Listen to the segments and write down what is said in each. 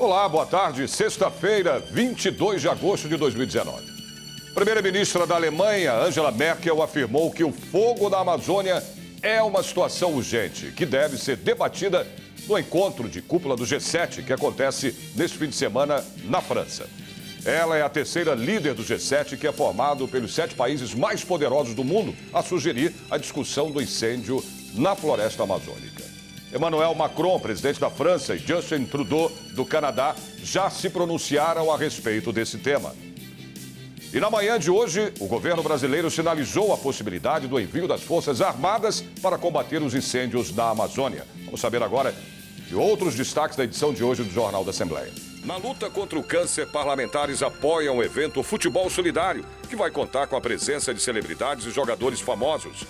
Olá, boa tarde. Sexta-feira, 22 de agosto de 2019. Primeira-ministra da Alemanha, Angela Merkel, afirmou que o fogo na Amazônia é uma situação urgente, que deve ser debatida no encontro de cúpula do G7, que acontece neste fim de semana na França. Ela é a terceira líder do G7, que é formado pelos 7 países mais poderosos do mundo, a sugerir a discussão do incêndio na floresta amazônica. Emmanuel Macron, presidente da França, e Justin Trudeau, do Canadá, já se pronunciaram a respeito desse tema. E na manhã de hoje, o governo brasileiro sinalizou a possibilidade do envio das Forças Armadas para combater os incêndios na Amazônia. Vamos saber agora de outros destaques da edição de hoje do Jornal da Assembleia. Na luta contra o câncer, parlamentares apoiam o evento Futebol Solidário, que vai contar com a presença de celebridades e jogadores famosos.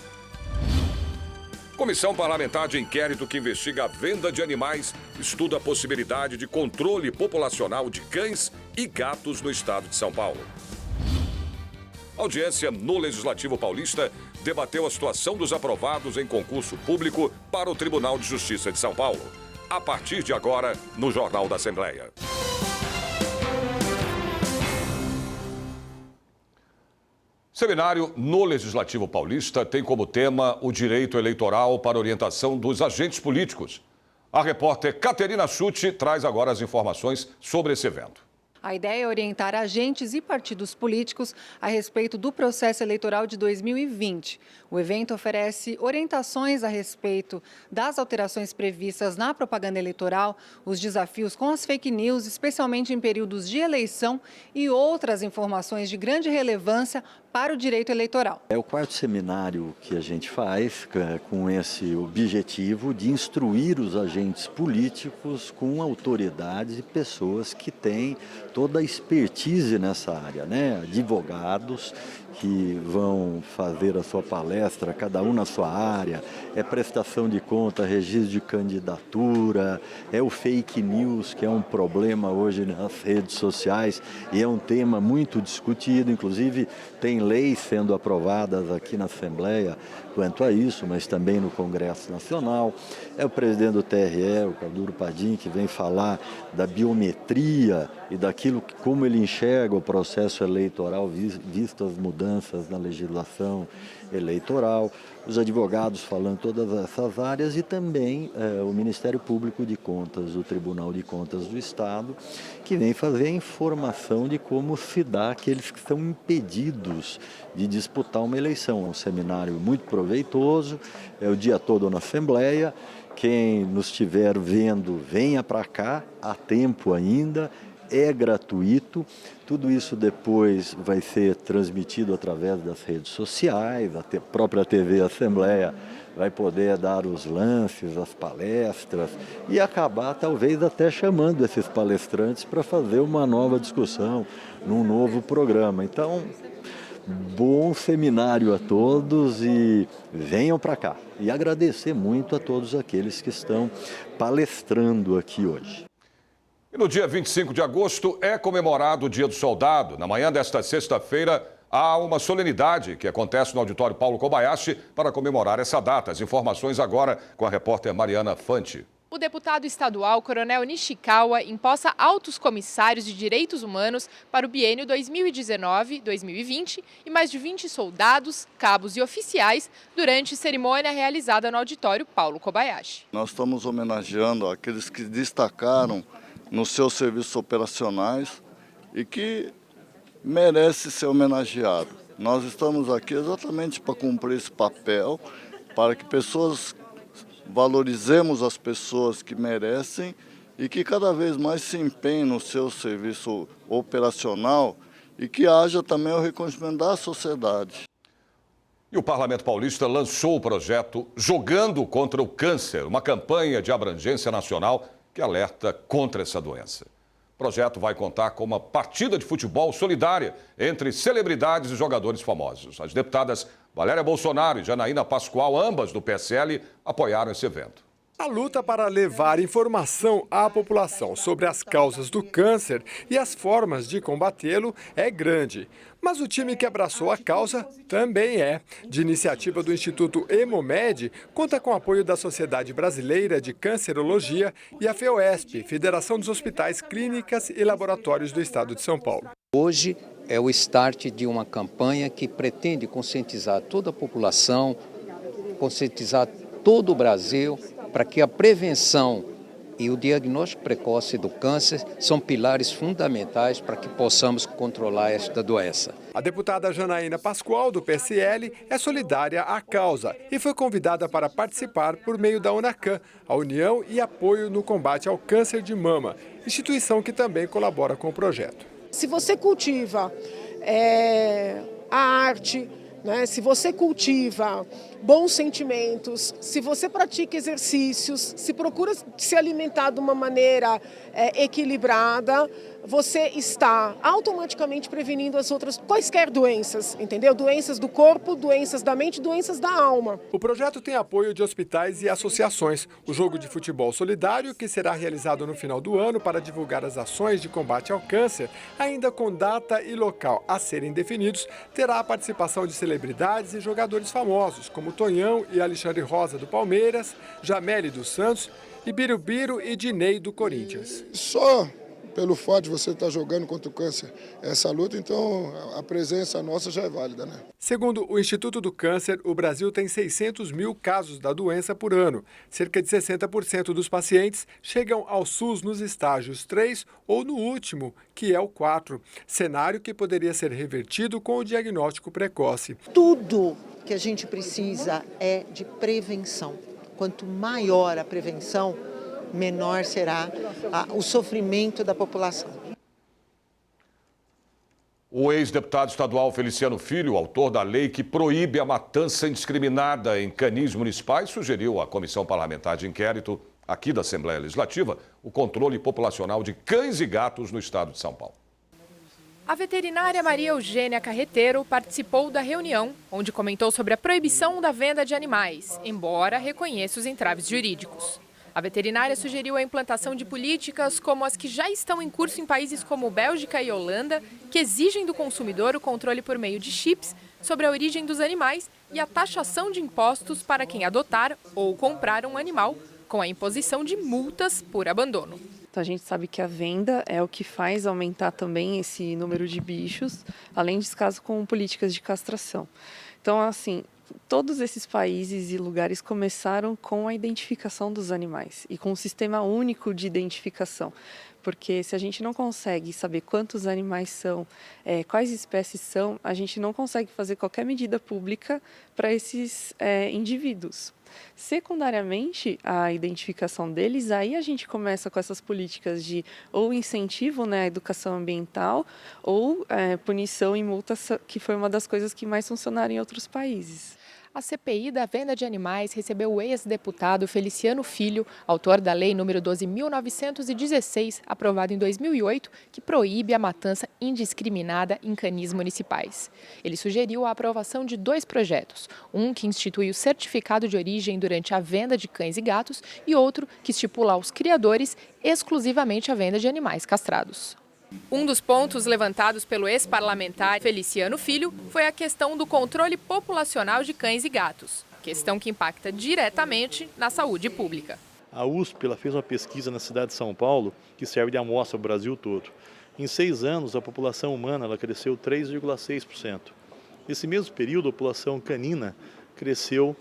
Comissão Parlamentar de Inquérito que investiga a venda de animais estuda a possibilidade de controle populacional de cães e gatos no estado de São Paulo. A audiência no Legislativo Paulista debateu a situação dos aprovados em concurso público para o Tribunal de Justiça de São Paulo. A partir de agora, no Jornal da Assembleia. Seminário no Legislativo Paulista tem como tema o direito eleitoral para orientação dos agentes políticos. A repórter Caterina Schutte traz agora as informações sobre esse evento. A ideia é orientar agentes e partidos políticos a respeito do processo eleitoral de 2020. O evento oferece orientações a respeito das alterações previstas na propaganda eleitoral, os desafios com as fake news, especialmente em períodos de eleição, e outras informações de grande relevância para o direito eleitoral. É o 4º seminário que a gente faz com esse objetivo de instruir os agentes políticos com autoridades e pessoas que têm toda a expertise nessa área, né? Advogados que vão fazer a sua palestra, cada um na sua área, é prestação de conta, registro de candidatura, é o fake news, que é um problema hoje nas redes sociais e é um tema muito discutido, inclusive tem leis sendo aprovadas aqui na Assembleia quanto a isso, mas também no Congresso Nacional. É o presidente do TRE, o Calduro Padim, que vem falar da biometria e daquilo que, como ele enxerga o processo eleitoral, visto as mudanças na legislação eleitoral, os advogados falando todas essas áreas e também o Ministério Público de Contas, o Tribunal de Contas do Estado, que vem fazer a informação de como se dá aqueles que são impedidos de disputar uma eleição. É um seminário muito proveitoso, é o dia todo na Assembleia. Quem nos estiver vendo, venha para cá, há tempo ainda. É gratuito, tudo isso depois vai ser transmitido através das redes sociais, a própria TV Assembleia vai poder dar os lances, as palestras e acabar talvez até chamando esses palestrantes para fazer uma nova discussão num novo programa. Então, bom seminário a todos e venham para cá. E agradecer muito a todos aqueles que estão palestrando aqui hoje. E no dia 25 de agosto é comemorado o Dia do Soldado. Na manhã desta sexta-feira, há uma solenidade que acontece no auditório Paulo Kobayashi para comemorar essa data. As informações agora com a repórter Mariana Fante. O deputado estadual Coronel Nishikawa imposta altos comissários de direitos humanos para o biênio 2019-2020 e mais de 20 soldados, cabos e oficiais durante cerimônia realizada no auditório Paulo Kobayashi. Nós estamos homenageando aqueles que destacaram nos seus serviços operacionais e que merece ser homenageado. Nós estamos aqui exatamente para cumprir esse papel, para que valorizemos as pessoas que merecem e que cada vez mais se empenhem no seu serviço operacional e que haja também o reconhecimento da sociedade. E o Parlamento Paulista lançou o projeto Jogando contra o Câncer, uma campanha de abrangência nacional que alerta contra essa doença. O projeto vai contar com uma partida de futebol solidária entre celebridades e jogadores famosos. As deputadas Valéria Bolsonaro e Janaína Pascoal, ambas do PSL, apoiaram esse evento. A luta para levar informação à população sobre as causas do câncer e as formas de combatê-lo é grande. Mas o time que abraçou a causa também é. De iniciativa do Instituto Hemomed, conta com o apoio da Sociedade Brasileira de Cancerologia e a FEOESP, Federação dos Hospitais, Clínicas e Laboratórios do Estado de São Paulo. Hoje é o start de uma campanha que pretende conscientizar toda a população, conscientizar todo o Brasil, para que a prevenção e o diagnóstico precoce do câncer são pilares fundamentais para que possamos controlar esta doença. A deputada Janaína Pascoal, do PSL, é solidária à causa e foi convidada para participar por meio da UNACAM, a União e Apoio no Combate ao Câncer de Mama, instituição que também colabora com o projeto. Se você cultiva a arte, né? Se você cultiva bons sentimentos, se você pratica exercícios, se procura se alimentar de uma maneira equilibrada, você está automaticamente prevenindo as outras quaisquer doenças, entendeu? Doenças do corpo, doenças da mente, doenças da alma. O projeto tem apoio de hospitais e associações. O jogo de futebol solidário, que será realizado no final do ano para divulgar as ações de combate ao câncer, ainda com data e local a serem definidos, terá a participação de celebridades e jogadores famosos, como Tonhão e Alexandre Rosa do Palmeiras, Jameli dos Santos e Birubiru e Dinei do Corinthians. Só pelo fato de você estar jogando contra o câncer essa luta, então a presença nossa já é válida, né? Segundo o Instituto do Câncer, o Brasil tem 600 mil casos da doença por ano. Cerca de 60% dos pacientes chegam ao SUS nos estágios 3 ou no último, que é o 4. Cenário que poderia ser revertido com o diagnóstico precoce. Tudo que a gente precisa é de prevenção. Quanto maior a prevenção, menor será o sofrimento da população. O ex-deputado estadual Feliciano Filho, autor da lei que proíbe a matança indiscriminada em canis municipais, sugeriu à Comissão Parlamentar de Inquérito, aqui da Assembleia Legislativa, o controle populacional de cães e gatos no estado de São Paulo. A veterinária Maria Eugênia Carreteiro participou da reunião, onde comentou sobre a proibição da venda de animais, embora reconheça os entraves jurídicos. A veterinária sugeriu a implantação de políticas como as que já estão em curso em países como Bélgica e Holanda, que exigem do consumidor o controle por meio de chips sobre a origem dos animais e a taxação de impostos para quem adotar ou comprar um animal, com a imposição de multas por abandono. Então a gente sabe que a venda é o que faz aumentar também esse número de bichos, além de casos com políticas de castração. Então, assim, todos esses países e lugares começaram com a identificação dos animais e com um sistema único de identificação. Porque se a gente não consegue saber quantos animais são, quais espécies são, a gente não consegue fazer qualquer medida pública para esses indivíduos. Secundariamente, a identificação deles, aí a gente começa com essas políticas de ou incentivo, né, à educação ambiental ou punição e multas, que foi uma das coisas que mais funcionaram em outros países. A CPI da venda de animais recebeu o ex-deputado Feliciano Filho, autor da Lei nº 12.916, aprovada em 2008, que proíbe a matança indiscriminada em canis municipais. Ele sugeriu a aprovação de 2 projetos, um que institui o certificado de origem durante a venda de cães e gatos e outro que estipula aos criadores exclusivamente a venda de animais castrados. Um dos pontos levantados pelo ex-parlamentar Feliciano Filho foi a questão do controle populacional de cães e gatos, questão que impacta diretamente na saúde pública. A USP ela fez uma pesquisa na cidade de São Paulo que serve de amostra ao Brasil todo. Em 6 anos, a população humana ela cresceu 3,6%. Nesse mesmo período, a população canina cresceu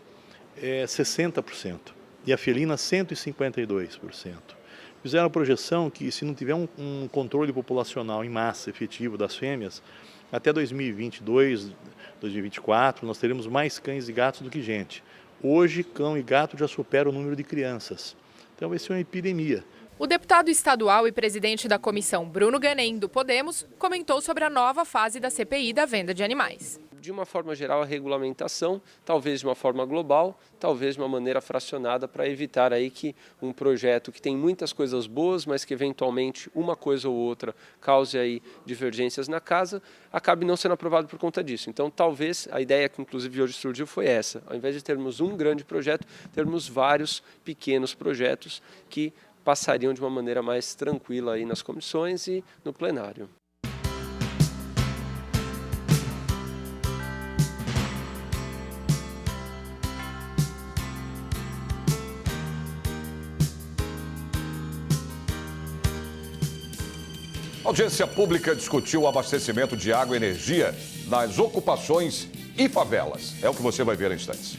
60% e a felina 152%. Fizeram a projeção que, se não tiver um controle populacional em massa efetivo das fêmeas, até 2022, 2024, nós teremos mais cães e gatos do que gente. Hoje, cão e gato já superam o número de crianças. Então vai ser uma epidemia. O deputado estadual e presidente da comissão, Bruno Ganem, do Podemos, comentou sobre a nova fase da CPI da venda de animais. de uma forma geral, a regulamentação, talvez de uma forma global, talvez de uma maneira fracionada, para evitar aí que um projeto que tem muitas coisas boas, mas que eventualmente uma coisa ou outra cause aí divergências na casa, acabe não sendo aprovado por conta disso. Então, talvez a ideia que inclusive hoje surgiu foi essa: ao invés de termos um grande projeto, termos vários pequenos projetos que passariam de uma maneira mais tranquila aí nas comissões e no plenário. A audiência pública discutiu o abastecimento de água e energia nas ocupações e favelas. É o que você vai ver em instantes.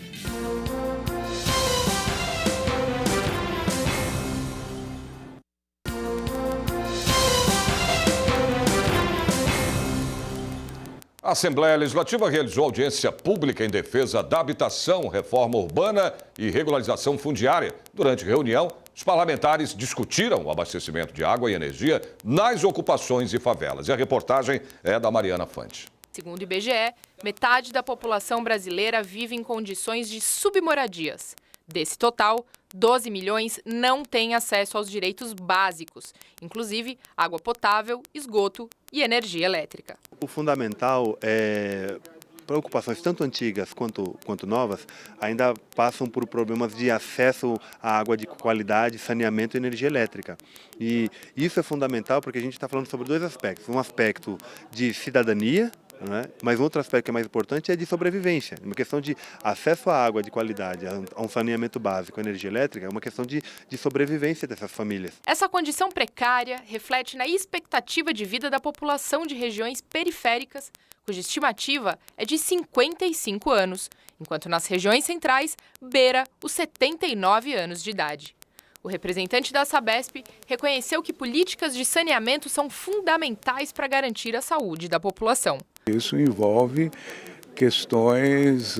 A Assembleia Legislativa realizou audiência pública em defesa da habitação, reforma urbana e regularização fundiária. Durante a reunião, os parlamentares discutiram o abastecimento de água e energia nas ocupações e favelas. E a reportagem é da Mariana Fante. Segundo o IBGE, metade da população brasileira vive em condições de submoradias. Desse total, 12 milhões não têm acesso aos direitos básicos, inclusive água potável, esgoto e energia elétrica. O fundamental é, para ocupações tanto antigas quanto novas, ainda passam por problemas de acesso à água de qualidade, saneamento e energia elétrica. E isso é fundamental porque a gente está falando sobre dois aspectos. Um aspecto de cidadania, né? Mas outro aspecto que é mais importante é de sobrevivência. Uma questão de acesso à água de qualidade, a um saneamento básico, a energia elétrica, é uma questão de sobrevivência dessas famílias. Essa condição precária reflete na expectativa de vida da população de regiões periféricas, cuja estimativa é de 55 anos, enquanto nas regiões centrais beira os 79 anos de idade. O representante da Sabesp reconheceu que políticas de saneamento são fundamentais para garantir a saúde da população. Isso envolve questões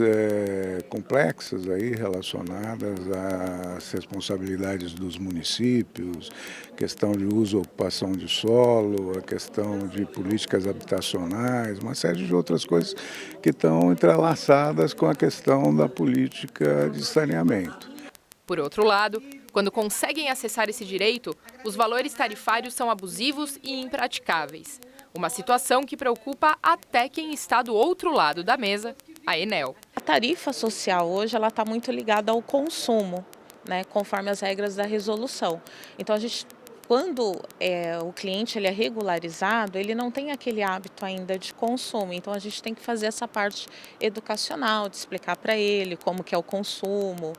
complexas aí relacionadas às responsabilidades dos municípios, questão de uso e ocupação de solo, a questão de políticas habitacionais, uma série de outras coisas que estão entrelaçadas com a questão da política de saneamento. Por outro lado, quando conseguem acessar esse direito, os valores tarifários são abusivos e impraticáveis. Uma situação que preocupa até quem está do outro lado da mesa, a Enel. A tarifa social hoje ela está muito ligada ao consumo, né, conforme as regras da resolução. Então, quando o cliente ele é regularizado, ele não tem aquele hábito ainda de consumo. Então, a gente tem que fazer essa parte educacional, de explicar para ele como que é o consumo,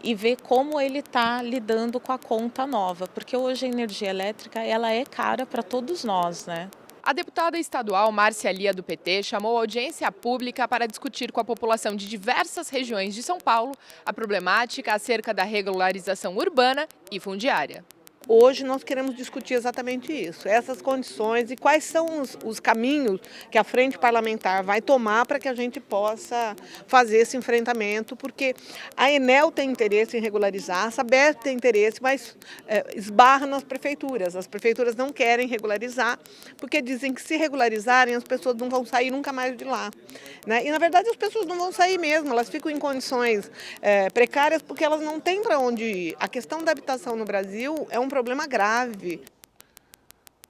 e ver como ele está lidando com a conta nova, porque hoje a energia elétrica ela é cara para todos nós, né? A deputada estadual Márcia Lia, do PT, chamou a audiência pública para discutir com a população de diversas regiões de São Paulo a problemática acerca da regularização urbana e fundiária. Hoje nós queremos discutir exatamente isso, essas condições e quais são os caminhos que a frente parlamentar vai tomar para que a gente possa fazer esse enfrentamento, porque a Enel tem interesse em regularizar, a Sabesp tem interesse, mas esbarra nas prefeituras. As prefeituras não querem regularizar, porque dizem que se regularizarem as pessoas não vão sair nunca mais de lá, né? E na verdade as pessoas não vão sair mesmo, elas ficam em condições precárias porque elas não têm para onde ir. A questão da habitação no Brasil é um problema grave.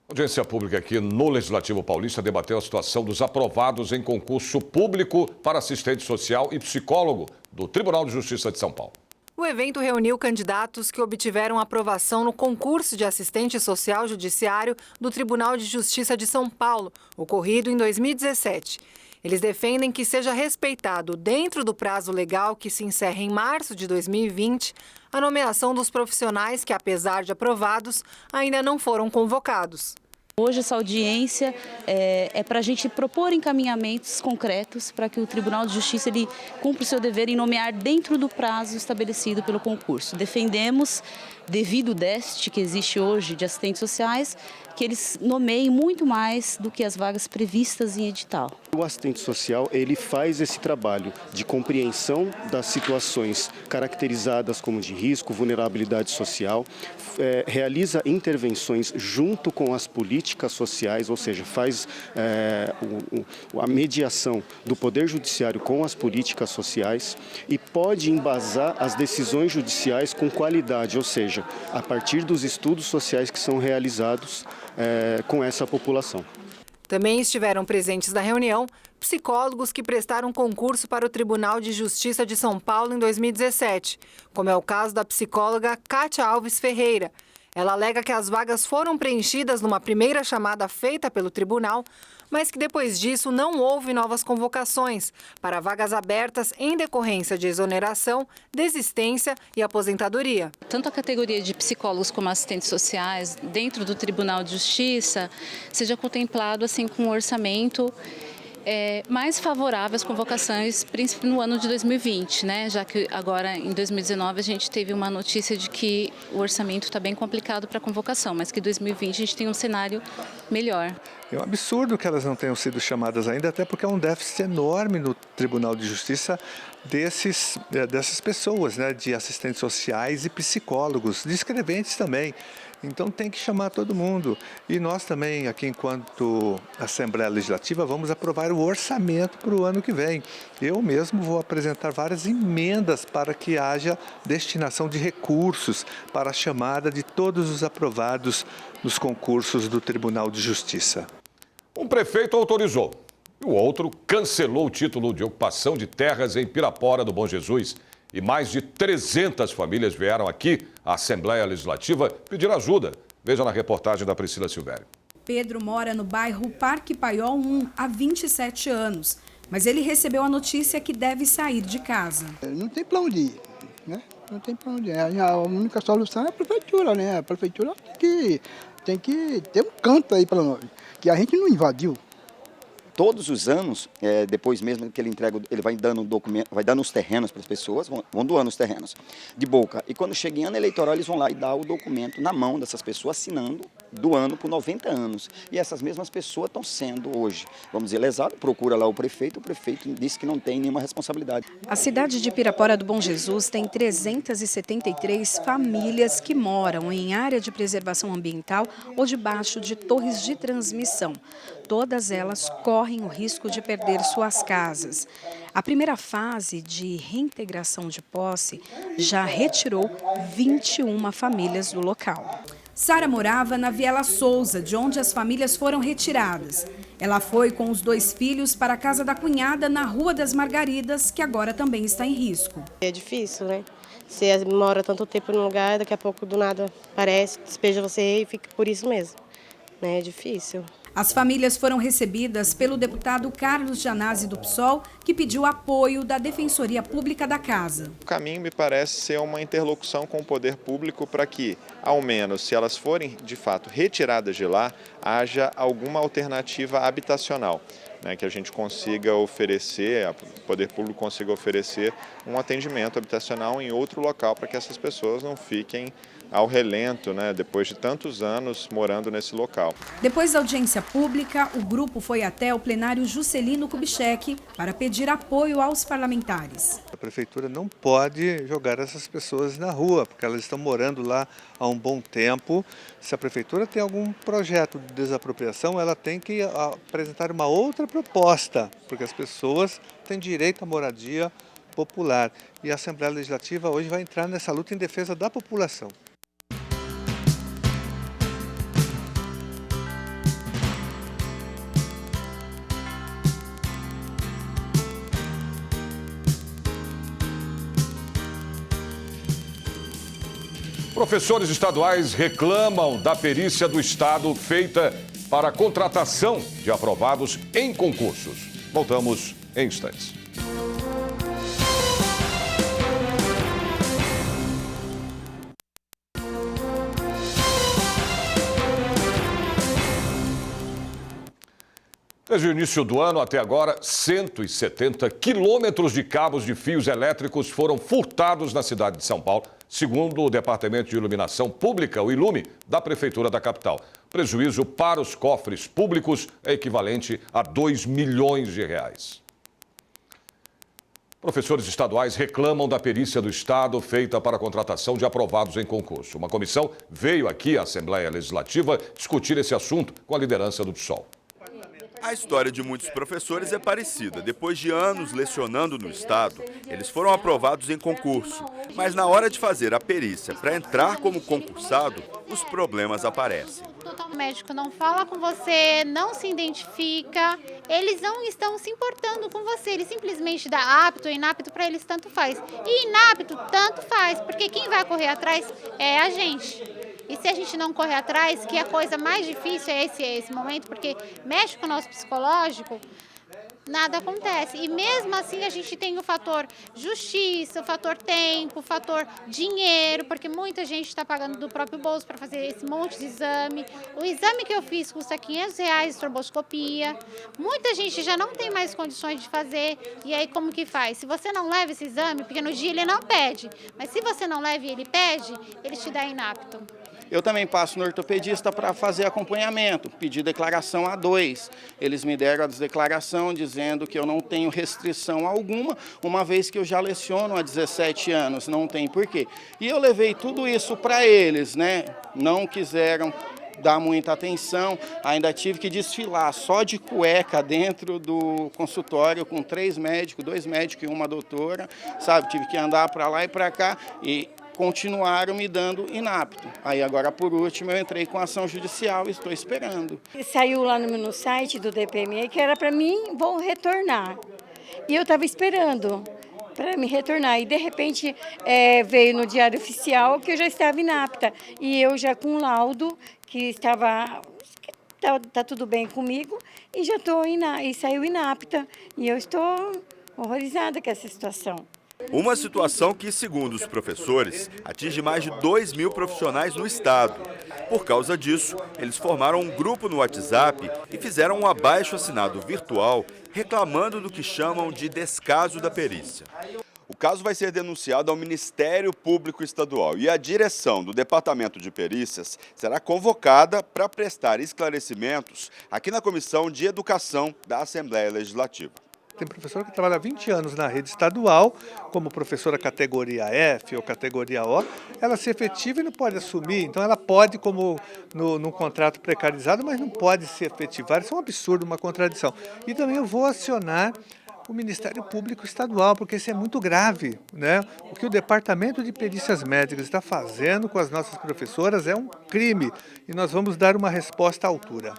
A audiência pública aqui no Legislativo Paulista debateu a situação dos aprovados em concurso público para assistente social e psicólogo do Tribunal de Justiça de São Paulo. O evento reuniu candidatos que obtiveram aprovação no concurso de assistente social judiciário do Tribunal de Justiça de São Paulo, ocorrido em 2017. Eles defendem que seja respeitado, dentro do prazo legal que se encerra em março de 2020, a nomeação dos profissionais que, apesar de aprovados, ainda não foram convocados. Hoje essa audiência é para a gente propor encaminhamentos concretos para que o Tribunal de Justiça ele cumpra o seu dever em nomear dentro do prazo estabelecido pelo concurso. Defendemos devido déficit que existe hoje de assistentes sociais, que eles nomeiem muito mais do que as vagas previstas em edital. O assistente social, ele faz esse trabalho de compreensão das situações caracterizadas como de risco, vulnerabilidade social, realiza intervenções junto com as políticas sociais, ou seja, faz a mediação do Poder Judiciário com as políticas sociais e pode embasar as decisões judiciais com qualidade, ou seja, a partir dos estudos sociais que são realizados com essa população. Também estiveram presentes na reunião psicólogos que prestaram concurso para o Tribunal de Justiça de São Paulo em 2017, como é o caso da psicóloga Kátia Alves Ferreira. Ela alega que as vagas foram preenchidas numa primeira chamada feita pelo tribunal, mas que depois disso não houve novas convocações para vagas abertas em decorrência de exoneração, desistência e aposentadoria. Tanto a categoria de psicólogos como assistentes sociais dentro do Tribunal de Justiça seja contemplado assim com um orçamento mais favorável às convocações, principalmente no ano de 2020, né? Já que agora em 2019 a gente teve uma notícia de que o orçamento está bem complicado para a convocação, mas que em 2020 a gente tem um cenário melhor. É um absurdo que elas não tenham sido chamadas ainda, até porque é um déficit enorme no Tribunal de Justiça dessas pessoas, né? De assistentes sociais e psicólogos, de escreventes também. Então tem que chamar todo mundo. E nós também, aqui enquanto Assembleia Legislativa, vamos aprovar o orçamento para o ano que vem. Eu mesmo vou apresentar várias emendas para que haja destinação de recursos para a chamada de todos os aprovados nos concursos do Tribunal de Justiça. Um prefeito autorizou e o outro cancelou o título de ocupação de terras em Pirapora do Bom Jesus. E mais de 300 famílias vieram aqui à Assembleia Legislativa pedir ajuda. Veja na reportagem da Priscila Silvério. Pedro mora no bairro Parque Paiol 1 há 27 anos, mas ele recebeu a notícia que deve sair de casa. Não tem para onde ir, né? Não tem para onde ir. A única solução é a prefeitura, né? A prefeitura tem que ter um canto aí para nós, que a gente não invadiu. Todos os anos, depois mesmo que ele entrega, ele vai dando documento, vai dando os terrenos para as pessoas, vão doando os terrenos de boca. E quando chega em ano eleitoral, eles vão lá e dão o documento na mão dessas pessoas, assinando, doando por 90 anos. E essas mesmas pessoas estão sendo hoje, vamos dizer, lesadas. Procura lá o prefeito disse que não tem nenhuma responsabilidade. A cidade de Pirapora do Bom Jesus tem 373 famílias que moram em área de preservação ambiental ou debaixo de torres de transmissão. Todas elas correm o risco de perder suas casas. A primeira fase de reintegração de posse já retirou 21 famílias do local. Sara morava na Viela Souza, de onde as famílias foram retiradas. Ela foi com os 2 filhos para a casa da cunhada na Rua das Margaridas, que agora também está em risco. É difícil, né? Você mora tanto tempo num lugar, daqui a pouco do nada aparece, despeja você e fica por isso mesmo. É difícil. As famílias foram recebidas pelo deputado Carlos Gianazzi do PSOL, que pediu apoio da Defensoria Pública da Casa. O caminho me parece ser uma interlocução com o poder público para que, ao menos, se elas forem de fato retiradas de lá, haja alguma alternativa habitacional, né, que a gente consiga oferecer, o poder público consiga oferecer um atendimento habitacional em outro local para que essas pessoas não fiquem ao relento, né, depois de tantos anos morando nesse local. Depois da audiência pública, o grupo foi até o plenário Juscelino Kubitschek para pedir apoio aos parlamentares. A prefeitura não pode jogar essas pessoas na rua, porque elas estão morando lá há um bom tempo. Se a prefeitura tem algum projeto de desapropriação, ela tem que apresentar uma outra proposta, porque as pessoas têm direito à moradia popular. E a Assembleia Legislativa hoje vai entrar nessa luta em defesa da população. Professores estaduais reclamam da perícia do Estado feita para a contratação de aprovados em concursos. Voltamos em instantes. Desde o início do ano até agora, 170 quilômetros de cabos de fios elétricos foram furtados na cidade de São Paulo, segundo o Departamento de Iluminação Pública, o ILUMI, da Prefeitura da capital. Prejuízo para os cofres públicos é equivalente a 2 milhões de reais. Professores estaduais reclamam da perícia do Estado feita para a contratação de aprovados em concurso. Uma comissão veio aqui à Assembleia Legislativa discutir esse assunto com a liderança do PSOL. A história de muitos professores é parecida. Depois de anos lecionando no Estado, eles foram aprovados em concurso. Mas na hora de fazer a perícia para entrar como concursado, os problemas aparecem. O médico não fala com você, não se identifica, eles não estão se importando com você, ele simplesmente dá apto ou inapto, para eles tanto faz. E inapto tanto faz, porque quem vai correr atrás é a gente. E se a gente não correr atrás, que a coisa mais difícil é esse momento, porque mexe com o nosso psicológico, nada acontece. E mesmo assim a gente tem o fator justiça, o fator tempo, o fator dinheiro, porque muita gente está pagando do próprio bolso para fazer esse monte de exame. O exame que eu fiz custa R$500, estroboscopia. Muita gente já não tem mais condições de fazer. E aí como que faz? Se você não leva esse exame, porque no dia ele não pede, mas se você não leva e ele pede, ele te dá inapto. Eu também passo no ortopedista para fazer acompanhamento, pedi declaração A2. Eles me deram a declaração dizendo que eu não tenho restrição alguma, uma vez que eu já leciono há 17 anos, não tem porquê. E eu levei tudo isso para eles, né? Não quiseram dar muita atenção, ainda tive que desfilar só de cueca dentro do consultório com 3 médicos, 2 médicos e uma doutora, sabe? Tive que andar para lá e para cá e continuaram me dando inapto. Aí agora, por último, eu entrei com ação judicial e estou esperando. Saiu lá no site do DPME que era para mim, vou retornar. E eu estava esperando para me retornar. E, de repente, veio no Diário Oficial que eu já estava inapta. E eu já com laudo que tá tudo bem comigo e já estou e saiu inapta. E eu estou horrorizada com essa situação. Uma situação que, segundo os professores, atinge mais de 2 mil profissionais no estado. Por causa disso, eles formaram um grupo no WhatsApp e fizeram um abaixo-assinado virtual reclamando do que chamam de descaso da perícia. O caso vai ser denunciado ao Ministério Público Estadual e a direção do Departamento de Perícias será convocada para prestar esclarecimentos aqui na Comissão de Educação da Assembleia Legislativa. Tem professor que trabalha há 20 anos na rede estadual, como professora categoria F ou categoria O, ela se efetiva e não pode assumir, então ela pode como no contrato precarizado, mas não pode se efetivar, isso é um absurdo, uma contradição. E também eu vou acionar o Ministério Público Estadual, porque isso é muito grave, né? O que o Departamento de Perícias Médicas está fazendo com as nossas professoras é um crime e nós vamos dar uma resposta à altura.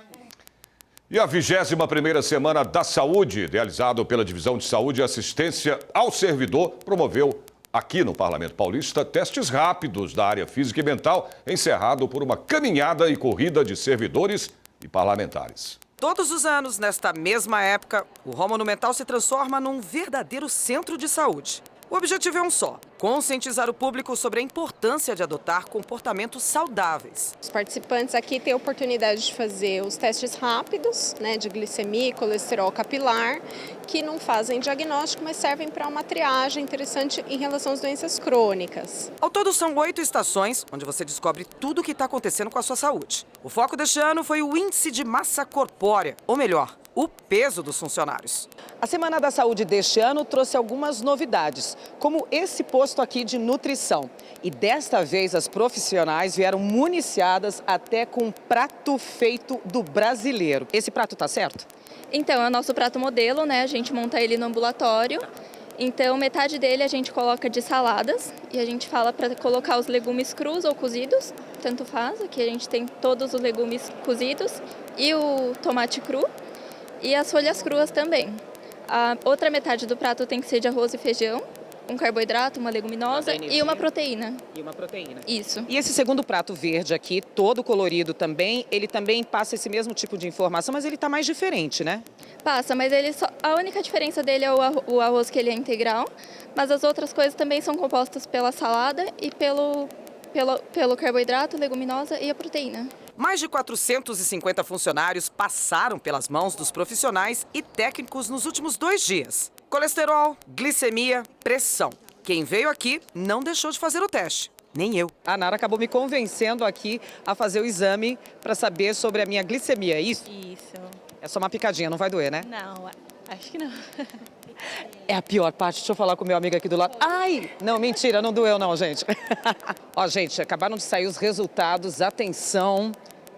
E a 21ª Semana da Saúde, idealizado pela Divisão de Saúde e Assistência ao Servidor, promoveu aqui no Parlamento Paulista testes rápidos da área física e mental, encerrado por uma caminhada e corrida de servidores e parlamentares. Todos os anos, nesta mesma época, o Hall Monumental se transforma num verdadeiro centro de saúde. O objetivo é um só: conscientizar o público sobre a importância de adotar comportamentos saudáveis. Os participantes aqui têm a oportunidade de fazer os testes rápidos, de glicemia e colesterol capilar, que não fazem diagnóstico, mas servem para uma triagem interessante em relação às doenças crônicas. Ao todo, são 8 estações, onde você descobre tudo o que está acontecendo com a sua saúde. O foco deste ano foi o índice de massa corpórea, ou melhor, o peso dos funcionários. A Semana da Saúde deste ano trouxe algumas novidades, como esse posto aqui de nutrição. E desta vez as profissionais vieram municiadas até com um prato feito do brasileiro. Esse prato tá certo? Então, é o nosso prato modelo, A gente monta ele no ambulatório. Então, metade dele a gente coloca de saladas e a gente fala para colocar os legumes crus ou cozidos, tanto faz. Aqui a gente tem todos os legumes cozidos e o tomate cru. E as folhas cruas também. A outra metade do prato tem que ser de arroz e feijão, um carboidrato, uma leguminosa e uma proteína. E uma proteína. Isso. E esse segundo prato verde aqui, todo colorido também, ele também passa esse mesmo tipo de informação, mas ele está mais diferente, né? Passa, mas a única diferença dele é o arroz, que ele é integral, mas as outras coisas também são compostas pela salada e pelo carboidrato, leguminosa e a proteína. Mais de 450 funcionários passaram pelas mãos dos profissionais e técnicos nos últimos 2 dias. Colesterol, glicemia, pressão. Quem veio aqui não deixou de fazer o teste. Nem eu. A Nara acabou me convencendo aqui a fazer o exame para saber sobre a minha glicemia, é isso? Isso. É só uma picadinha, não vai doer, né? Não, acho que não. É a pior parte, deixa eu falar com o meu amigo aqui do lado. Ai! Não, mentira, não doeu não, gente. Ó, gente, acabaram de sair os resultados, atenção,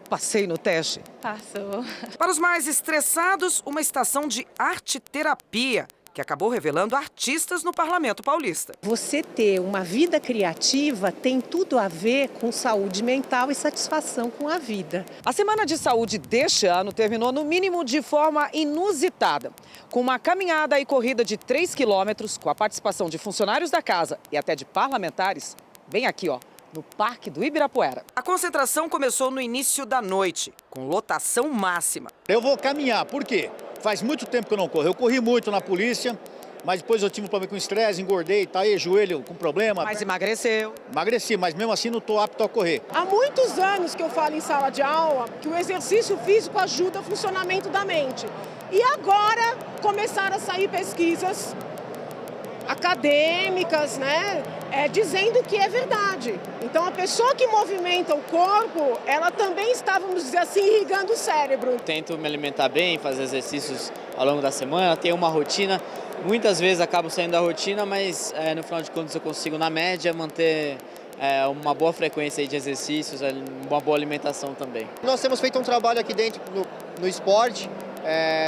passei no teste. Passou. Para os mais estressados, uma estação de arte-terapia, que acabou revelando artistas no Parlamento Paulista. Você ter uma vida criativa tem tudo a ver com saúde mental e satisfação com a vida. A Semana de Saúde deste ano terminou, no mínimo, de forma inusitada, com uma caminhada e corrida de 3 quilômetros, com a participação de funcionários da casa e até de parlamentares, bem aqui, ó, no Parque do Ibirapuera. A concentração começou no início da noite, com lotação máxima. Eu vou caminhar, por quê? Faz muito tempo que eu não corro. Eu corri muito na polícia, mas depois eu tive um problema com estresse, engordei, tá aí, joelho com problema. Mas emagreceu. Emagreci, mas mesmo assim não estou apto a correr. Há muitos anos que eu falo em sala de aula que o exercício físico ajuda o funcionamento da mente. E agora começaram a sair pesquisas acadêmicas, né, dizendo que é verdade. Então, a pessoa que movimenta o corpo, ela também está, vamos dizer assim, irrigando o cérebro. Tento me alimentar bem, fazer exercícios ao longo da semana, tenho uma rotina. Muitas vezes acabo saindo da rotina, mas no final de contas eu consigo, na média, manter uma boa frequência de exercícios, uma boa alimentação também. Nós temos feito um trabalho aqui dentro no esporte,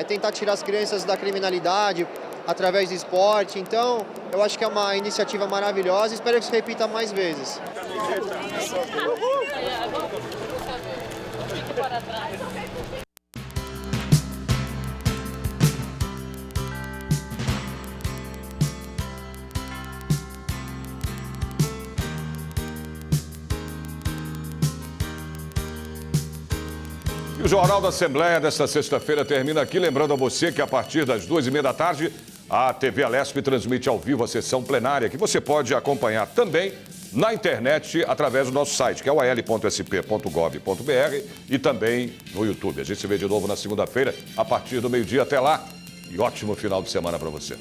tentar tirar as crianças da criminalidade, através do esporte. Então, eu acho que é uma iniciativa maravilhosa e espero que se repita mais vezes. E o Jornal da Assembleia desta sexta-feira termina aqui, lembrando a você que a partir das 2h30 da tarde, a TV Alesp transmite ao vivo a sessão plenária, que você pode acompanhar também na internet através do nosso site, que é o al.sp.gov.br e também no YouTube. A gente se vê de novo na segunda-feira, a partir do meio-dia. Até lá e ótimo final de semana para você.